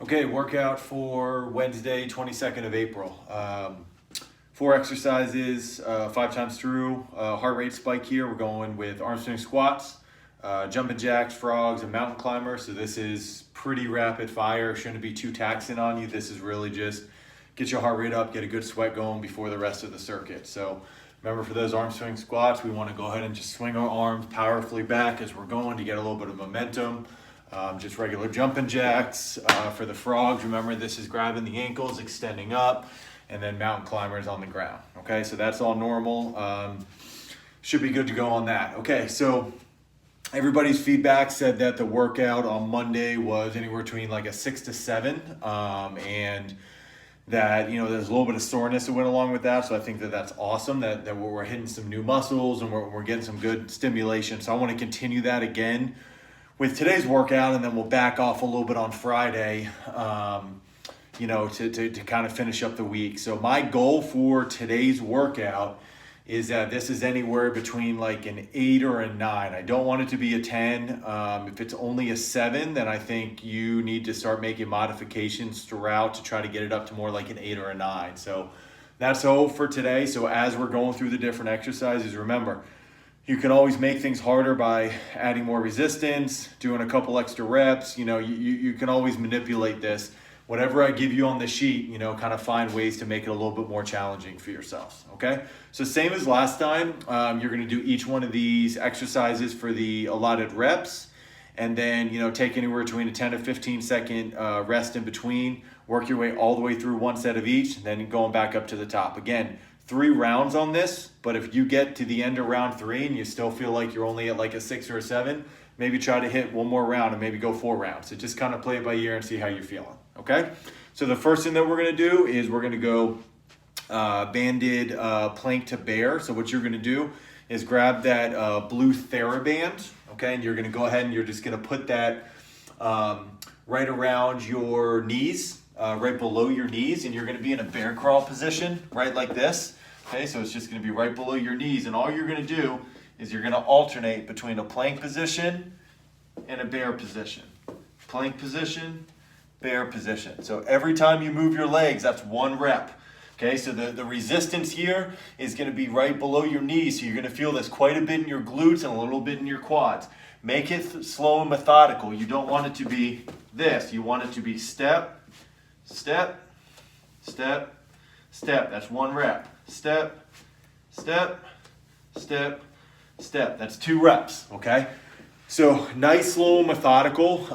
Okay, workout for Wednesday, 22nd of April. 4 exercises, 5 times through. Heart rate spike here. We're going with arm swing squats, jumping jacks, frogs, and mountain climber. So this is pretty rapid fire. Shouldn't be too taxing on you. This is really just get your heart rate up, get a good sweat going before the rest of the circuit. So remember, for those arm swing squats, we want to go ahead and just swing our arms powerfully back as we're going to get a little bit of momentum. Just regular jumping jacks. For the frogs, remember this is grabbing the ankles, extending up, and then mountain climbers on the ground. Okay, so that's all normal. Should be good to go on that. Okay, so everybody's feedback said that the workout on Monday was anywhere between like a 6 to 7, and that there's a little bit of soreness that went along with that. So I think that that's awesome that we're hitting some new muscles and we're getting some good stimulation. So I want to continue that again with today's workout, and then we'll back off a little bit on Friday, to kind of finish up the week. So my goal for today's workout is that this is anywhere between like an 8 or a 9. I don't want it to be a 10. If it's only a 7, then I think you need to start making modifications throughout to try to get it up to more like an 8 or a 9. So that's all for today. So as we're going through the different exercises, remember, you can always make things harder by adding more resistance, doing a couple extra reps. You can always manipulate this. Whatever I give you on the sheet, kind of find ways to make it a little bit more challenging for yourselves, okay? So same as last time, you're gonna do each one of these exercises for the allotted reps, and then, take anywhere between a 10 to 15 second rest in between, work your way all the way through one set of each, then going back up to the top. Again, 3 rounds on this, but if you get to the end of round 3 and you still feel like you're only at like a 6 or a 7, maybe try to hit one more round and maybe go 4 rounds. So just kind of play it by ear and see how you're feeling, okay? So the first thing that we're gonna do is we're gonna go banded plank to bear. So what you're gonna do is grab that blue TheraBand, okay? And you're gonna go ahead and you're just gonna put that right around your knees, right below your knees, and you're gonna be in a bear crawl position, right like this. Okay, so it's just gonna be right below your knees, and all you're gonna do is you're gonna alternate between a plank position and a bear position. Plank position, bear position. So every time you move your legs, that's 1 rep. Okay, so the resistance here is gonna be right below your knees, so you're gonna feel this quite a bit in your glutes and a little bit in your quads. Make it slow and methodical. You don't want it to be this. You want it to be step, step, step, step. That's 1 rep. Step, step, step, step. That's 2 reps, okay? So nice, slow, methodical.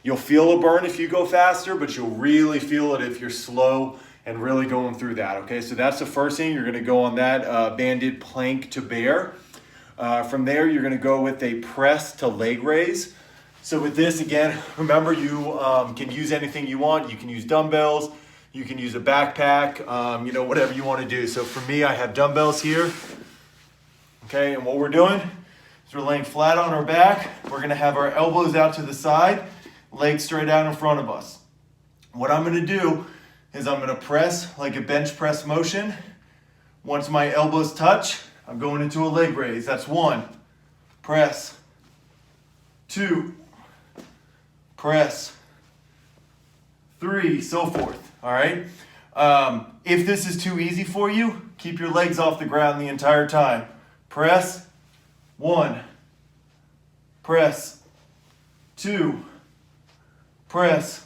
You'll feel a burn if you go faster, but you'll really feel it if you're slow and really going through that, okay? So that's the first thing. You're gonna go on that banded plank to bear. From there, you're gonna go with a press to leg raise. So with this, again, remember you can use anything you want. You can use dumbbells, you can use a backpack, whatever you want to do. So for me, I have dumbbells here. Okay, and what we're doing is we're laying flat on our back. We're gonna have our elbows out to the side, legs straight out in front of us. What I'm gonna do is I'm gonna press like a bench press motion. Once my elbows touch, I'm going into a leg raise. That's 1, press, 2, press, 3, so forth. All right. If this is too easy for you, keep your legs off the ground the entire time. Press, 1, press, 2, press,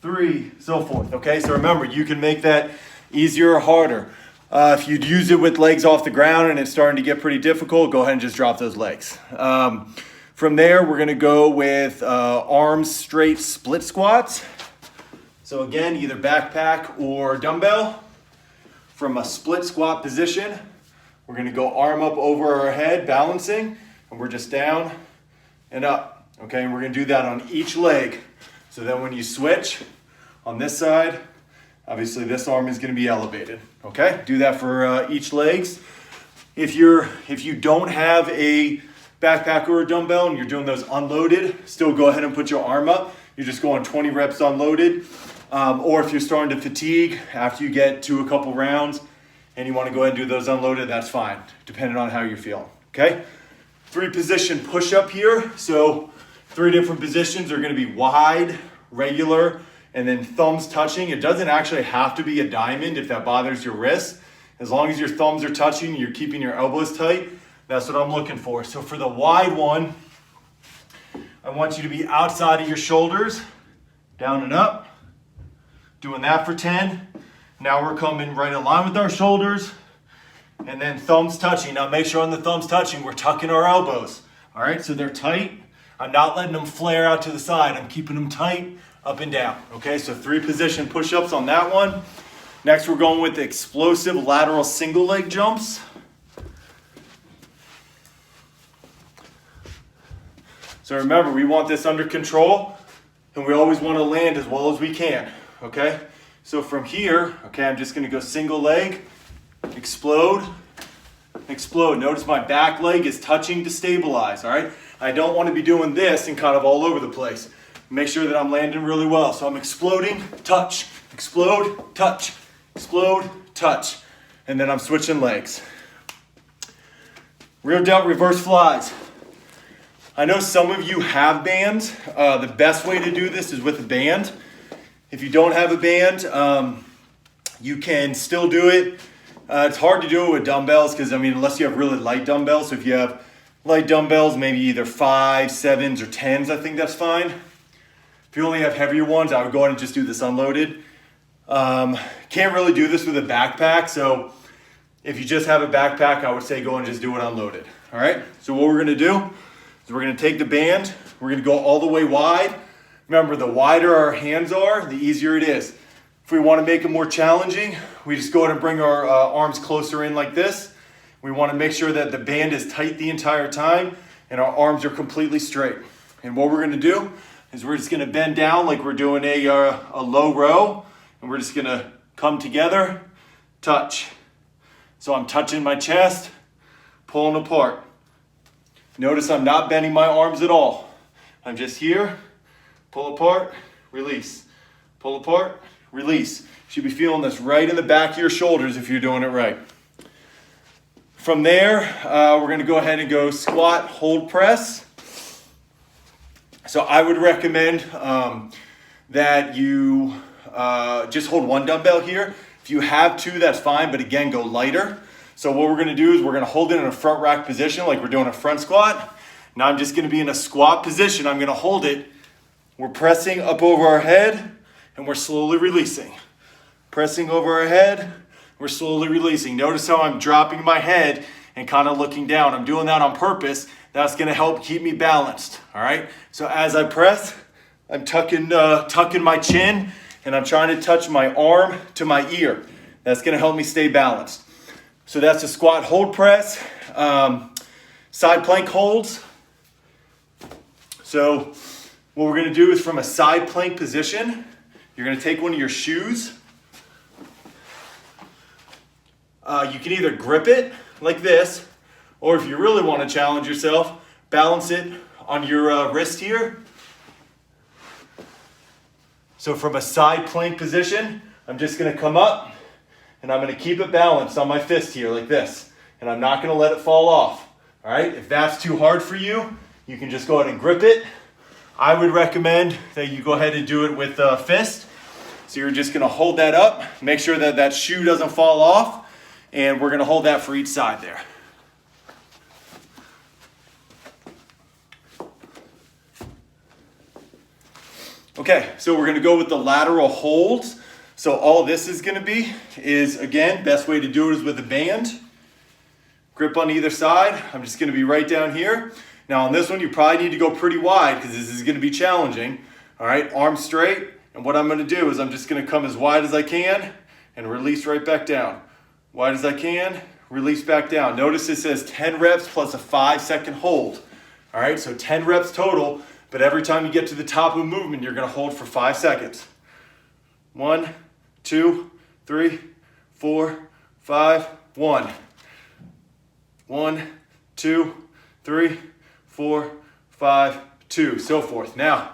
3, so forth. Okay, so remember, you can make that easier or harder. If you'd use it with legs off the ground and it's starting to get pretty difficult, go ahead and just drop those legs. From there, we're gonna go with arms straight split squats. So again, either backpack or dumbbell. From a split squat position, we're gonna go arm up over our head, balancing, and we're just down and up. Okay, and we're gonna do that on each leg. So then when you switch on this side, obviously this arm is gonna be elevated. Okay, do that for each legs. If you don't have a backpack or a dumbbell and you're doing those unloaded, still go ahead and put your arm up. You're just going 20 reps unloaded. Or if you're starting to fatigue after you get to a couple rounds and you want to go ahead and do those unloaded, that's fine, depending on how you're feeling, okay? 3 position push-up here. So 3 different positions are going to be wide, regular, and then thumbs touching. It doesn't actually have to be a diamond if that bothers your wrist. As long as your thumbs are touching, you're keeping your elbows tight, that's what I'm looking for. So for the wide one, I want you to be outside of your shoulders, down and up. Doing that for 10. Now we're coming right in line with our shoulders, and then thumbs touching. Now make sure on the thumbs touching, we're tucking our elbows. All right, so they're tight. I'm not letting them flare out to the side. I'm keeping them tight, up and down. Okay, so 3 position push-ups on that one. Next, we're going with the explosive lateral single leg jumps. So remember, we want this under control, and we always want to land as well as we can, okay? So from here, okay, I'm just gonna go single leg, explode, explode. Notice my back leg is touching to stabilize, all right? I don't want to be doing this and kind of all over the place. Make sure that I'm landing really well. So I'm exploding, touch, explode, touch, explode, touch. And then I'm switching legs. Rear delt reverse flies. I know some of you have bands. The best way to do this is with a band. If you don't have a band, you can still do it. It's hard to do it with dumbbells because, I mean, unless you have really light dumbbells. So if you have light dumbbells, maybe either 5, 7s, or 10s, I think that's fine. If you only have heavier ones, I would go ahead and just do this unloaded. Can't really do this with a backpack, so if you just have a backpack, I would say go and just do it unloaded. All right, so what we're gonna do is we're gonna take the band, we're gonna go all the way wide. Remember, the wider our hands are, the easier it is. If we wanna make it more challenging, we just go ahead and bring our arms closer in like this. We wanna make sure that the band is tight the entire time and our arms are completely straight. And what we're gonna do is we're just gonna bend down like we're doing a low row, and we're just gonna come together, touch. So I'm touching my chest, pulling apart. Notice I'm not bending my arms at all. I'm just here, pull apart, release. Pull apart, release. You should be feeling this right in the back of your shoulders if you're doing it right. From there, we're gonna go ahead and go squat, hold, press. So I would recommend that you just hold one dumbbell here. If you have 2, that's fine, but again, go lighter. So what we're gonna do is we're gonna hold it in a front rack position like we're doing a front squat. Now I'm just gonna be in a squat position. I'm gonna hold it. We're pressing up over our head and we're slowly releasing. Pressing over our head, we're slowly releasing. Notice how I'm dropping my head and kind of looking down. I'm doing that on purpose. That's gonna help keep me balanced, all right? So as I press, I'm tucking my chin and I'm trying to touch my arm to my ear. That's gonna help me stay balanced. So that's a squat hold press. Side plank holds. So what we're gonna do is from a side plank position, you're gonna take one of your shoes. You can either grip it like this, or if you really wanna challenge yourself, balance it on your wrist here. So from a side plank position, I'm just gonna come up and I'm gonna keep it balanced on my fist here like this. And I'm not gonna let it fall off, all right? If that's too hard for you, you can just go ahead and grip it. I would recommend that you go ahead and do it with a fist. So you're just gonna hold that up, make sure that that shoe doesn't fall off, and we're gonna hold that for each side there. Okay, so we're gonna go with the lateral holds. So all this is gonna be is, again, best way to do it is with a band. Grip on either side. I'm just gonna be right down here. Now on this one, you probably need to go pretty wide because this is gonna be challenging. All right, arms straight. And what I'm gonna do is I'm just gonna come as wide as I can and release right back down. Wide as I can, release back down. Notice it says 10 reps plus a 5-second hold. All right, so 10 reps total, but every time you get to the top of a movement, you're gonna hold for 5 seconds. 1, 2, 3, 4, 5, 1. 1, 2, 3, 4, 5, 2, so forth. Now,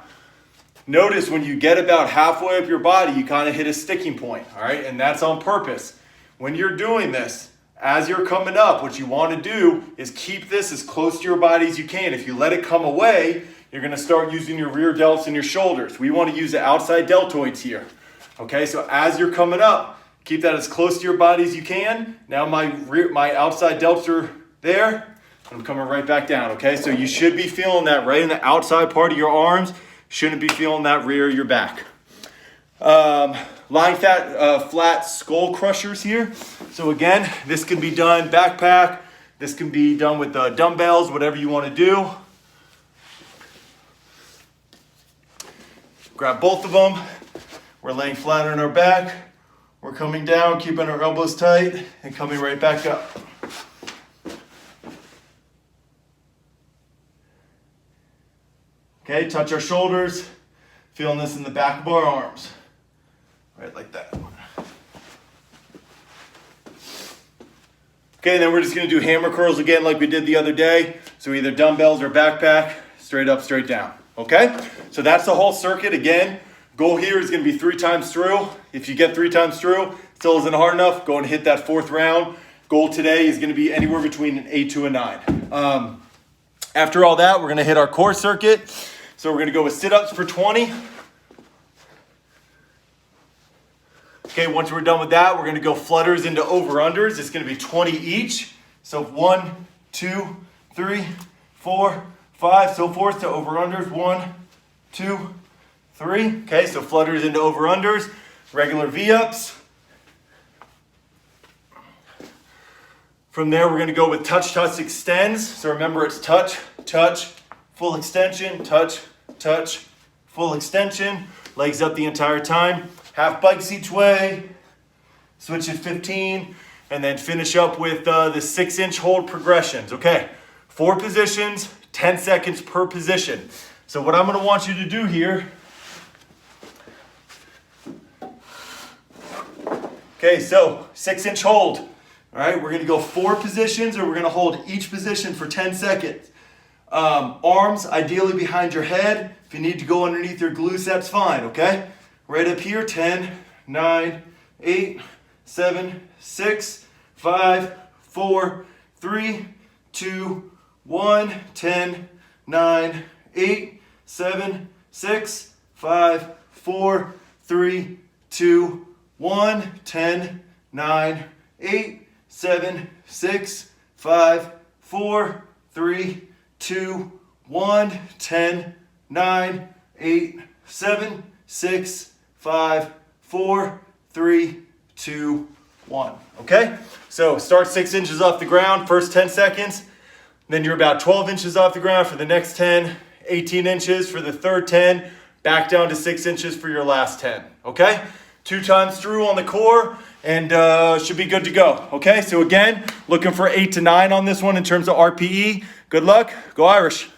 notice when you get about halfway up your body, you kind of hit a sticking point, all right? And that's on purpose. When you're doing this, as you're coming up, what you want to do is keep this as close to your body as you can. If you let it come away, you're gonna start using your rear delts and your shoulders. We wanna use the outside deltoids here. Okay, so as you're coming up, keep that as close to your body as you can. Now my outside delts are there. I'm coming right back down, okay? So you should be feeling that right in the outside part of your arms. Shouldn't be feeling that rear of your back. Lying flat skull crushers here. So again, this can be done backpack. This can be done with dumbbells, whatever you want to do. Grab both of them. We're laying flat on our back. We're coming down, keeping our elbows tight, and coming right back up. Okay, touch our shoulders. Feeling this in the back of our arms. Right like that. Okay, then we're just gonna do hammer curls again like we did the other day. So either dumbbells or backpack, straight up, straight down. Okay, so that's the whole circuit. Again, goal here is gonna be 3 times through. If you get 3 times through, still isn't hard enough, go and hit that 4th round. Goal today is gonna be anywhere between an 8 to a 9. After all that, we're gonna hit our core circuit. So we're gonna go with sit-ups for 20. Okay, once we're done with that, we're gonna go flutters into over-unders. It's gonna be 20 each. So 1, 2, 3, 4, 5, so forth to over-unders. 1, 2, 3. Okay, so flutters into over-unders. Regular V-ups. From there, we're gonna go with touch, touch, extends. So remember, it's touch, touch, full extension, touch, touch, full extension. Legs up the entire time. Half bikes each way, switch at 15, and then finish up with the 6-inch hold progressions. Okay, 4 positions, 10 seconds per position. So what I'm gonna want you to do here, okay, so 6-inch hold. All right, we're gonna go 4 positions, or we're gonna hold each position for 10 seconds. Arms ideally behind your head. If you need to go underneath your glutes, that's fine, okay? Right up here, 10, 9, 8, 7, 6, 5, 4, 3, 2, 1, 10, 9, 8, 7, 6, 5, 4, 3, 2, 1, 10, 9, 8, 7, 6, 5, 4, 3, 2, 1, 10, 9, 8, 7, 6, 5, 4, 3, 2, 1. Okay? So start 6 inches off the ground, first 10 seconds. Then you're about 12 inches off the ground for the next 10, 18 inches for the third 10, back down to 6 inches for your last 10. Okay? 2 times through on the core, and should be good to go. Okay? So again, looking for 8 to 9 on this one in terms of RPE. Good luck. Go Irish.